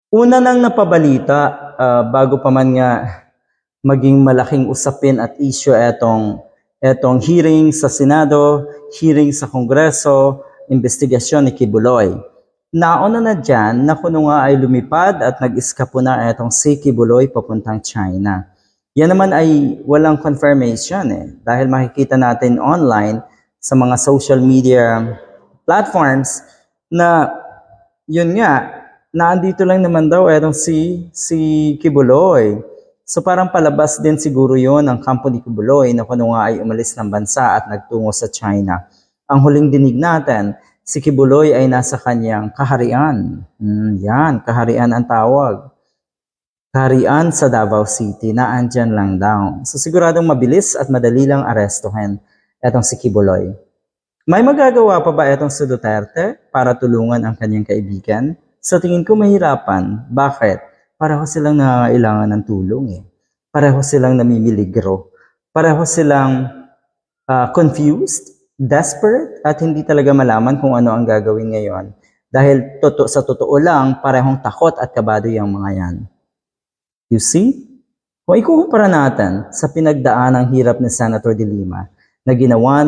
Una nang napabalita, bago pa man nga maging malaking usapin at issue etong hearing sa Senado, hearing sa Kongreso, investigasyon ni Kibuloy. Nauna na dyan na kuno nga ay lumipad at nag-eskapo na etong si Kibuloy papuntang China. Yan naman ay walang confirmation dahil makikita natin online sa mga social media platforms na yun nga, naandito lang naman daw etong si Kibuloy. So parang palabas din siguro yon ng kampo ni Kibuloy na kuno nga ay umalis ng bansa at nagtungo sa China. Ang huling dinig natin, si Kibuloy ay nasa kanyang kaharian. Yan, kaharian ang tawag. Kaharian sa Davao City, naandyan lang daw. So siguradong mabilis at madali lang arestuhin etong si Kibuloy. May magagawa pa ba etong si Duterte para tulungan ang kanyang kaibigan? Sa tingin ko mahirapan. Bakit? Pareho silang nangangailangan ng tulong Pareho silang namimiligro. Pareho silang confused, desperate, at hindi talaga malaman kung ano ang gagawin ngayon. Dahil sa totoo lang, parehong takot at kabado yung mga yan. You see? Kung ikukumpara natin sa pinagdaanang hirap ni Senator De Lima na ginawa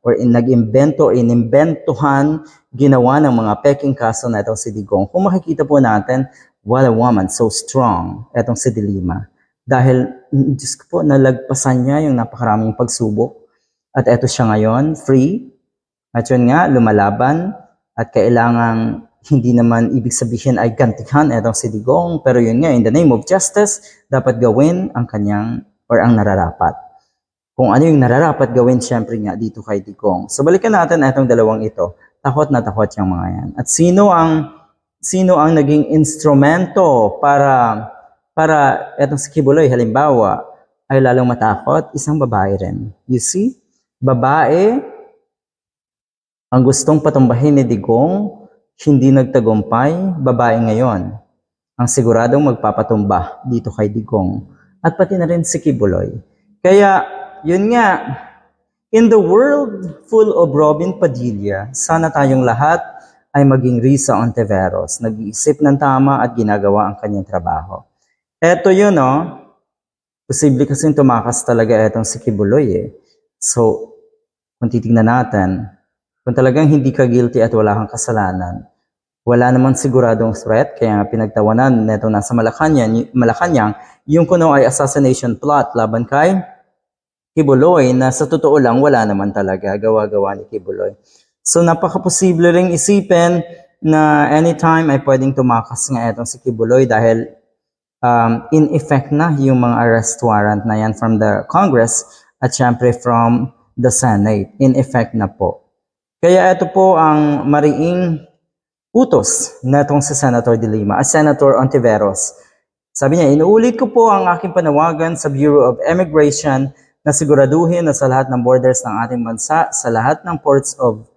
nag-imbento, inimbentohan, ginawa ng mga peking kaso na itong si Digong. Kung makikita po natin, what a woman, so strong, itong si De Lima. Dahil, Diyos ko po, nalagpasan niya yung napakaraming pagsubok. At eto siya ngayon, free. At yun nga, lumalaban. At kailangang, hindi naman ibig sabihin ay gantihan itong si Digong. Pero yun nga, in the name of justice, dapat gawin ang kanyang, or ang nararapat. Kung ano yung nararapat gawin, syempre nga dito kay Digong. So balikan natin itong dalawang ito. Takot na takot yung mga yan. At sino ang naging instrumento para etong si Kibuloy, halimbawa, ay lalong matakot? Isang babae rin. You see? Babae, ang gustong patumbahin ni Digong, hindi nagtagumpay, babae ngayon. Ang siguradong magpapatumba dito kay Digong. At pati na rin si Kibuloy. Kaya, yun nga, in the world full of Robin Padilla, sana tayong lahat ay maging Risa Ontiveros, nag-iisip ng tama at ginagawa ang kanyang trabaho. Eto yun, posible kasing tumakas talaga etong si Kibuloy So, kung titignan natin, kung talagang hindi ka guilty at wala kang kasalanan, wala naman siguradong threat, kaya nga pinagtawanan neto nasa Malacanang, yung kuno ay assassination plot laban kay Kibuloy na sa totoo lang wala naman talaga gawa-gawa ni Kibuloy. So napaka-posible ring isipin na anytime ay pwedeng tumakas nga itong si Kibuloy dahil in effect na yung mga arrest warrant na yan from the Congress at syempre from the Senate. In effect na po. Kaya ito po ang mariing utos na itong si Senator De Lima, Senator Ontiveros. Sabi niya, inuulit ko po ang aking panawagan sa Bureau of Immigration na siguraduhin na sa lahat ng borders ng ating bansa, sa lahat ng ports of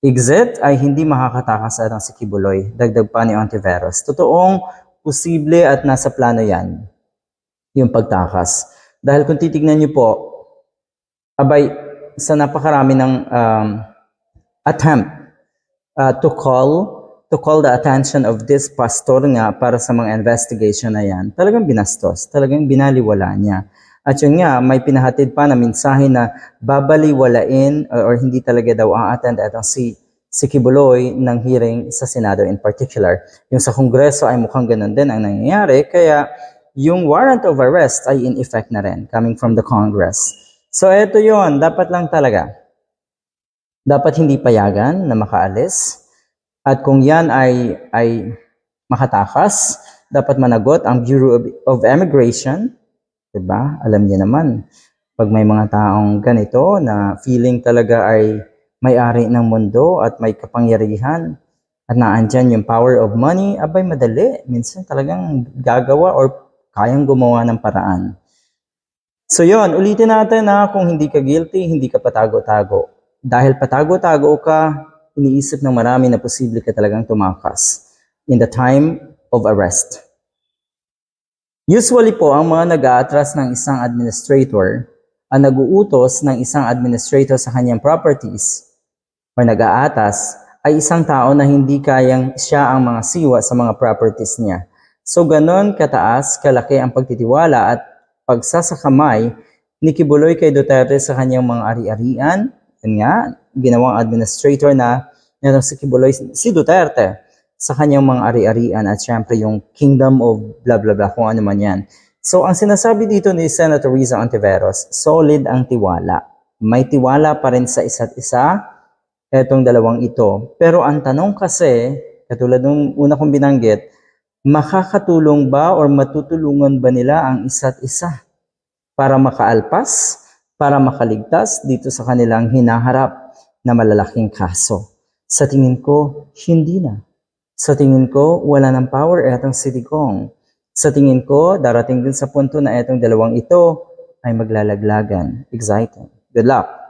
exit ay hindi makakatakas sa si Kibuloy. Dagdag pa ni Ontiveros. Totoong posible at nasa plano yan, yung pagtakas. Dahil kung titignan niyo po, abay, sa napakarami ng attempt to call the attention of this pastor nga para sa mga investigation na yan, talagang binastos, talagang binaliwala niya. At yun nga, may pinahatid pa na mensahe na babaliwalain or hindi talaga daw ang attend atong si Kibuloy ng hearing sa Senado in particular. Yung sa Kongreso ay mukhang ganun din ang nangyayari, kaya yung warrant of arrest ay in effect na rin, coming from the Congress. So eto yon, dapat lang talaga. Dapat hindi payagan na makaalis. At kung yan ay makatakas, dapat managot ang Bureau of Immigration. Diba? Alam niya naman, pag may mga taong ganito na feeling talaga ay may-ari ng mundo at may kapangyarihan at naandyan yung power of money, abay madali. Minsan talagang gagawa or kayang gumawa ng paraan. So yon, ulitin natin na kung hindi ka guilty, hindi ka patago-tago. Dahil patago-tago ka, iniisip ng marami na posible ka talagang tumakas in the time of arrest. Usually po, ang mga nag-aatras ng isang administrator, ang nag-uutos ng isang administrator sa kanyang properties o nag-aatas, ay isang tao na hindi kayang siya ang mga siwa sa mga properties niya. So ganon kataas, kalaki ang pagtitiwala at pagsasakamay ni Kibuloy kay Duterte sa kanyang mga ari-arian. Yun nga, ginawang administrator na si Kibuloy, si Duterte sa kanyang mga ari-arian at syempre yung kingdom of blah blah blah kung ano man yan. So ang sinasabi dito ni Senator Riza Ontiveros, solid ang tiwala. May tiwala pa rin sa isa't isa etong dalawang ito. Pero ang tanong kasi, katulad ng una kong binanggit, makakatulong ba or matutulungan ba nila ang isa't isa para makaalpas, para makaligtas dito sa kanilang hinaharap na malalaking kaso? Sa tingin ko, hindi na. Sa tingin ko, wala ng power etong si Digong. Sa tingin ko, darating din sa punto na etong dalawang ito ay maglalaglagan. Exciting. Good luck!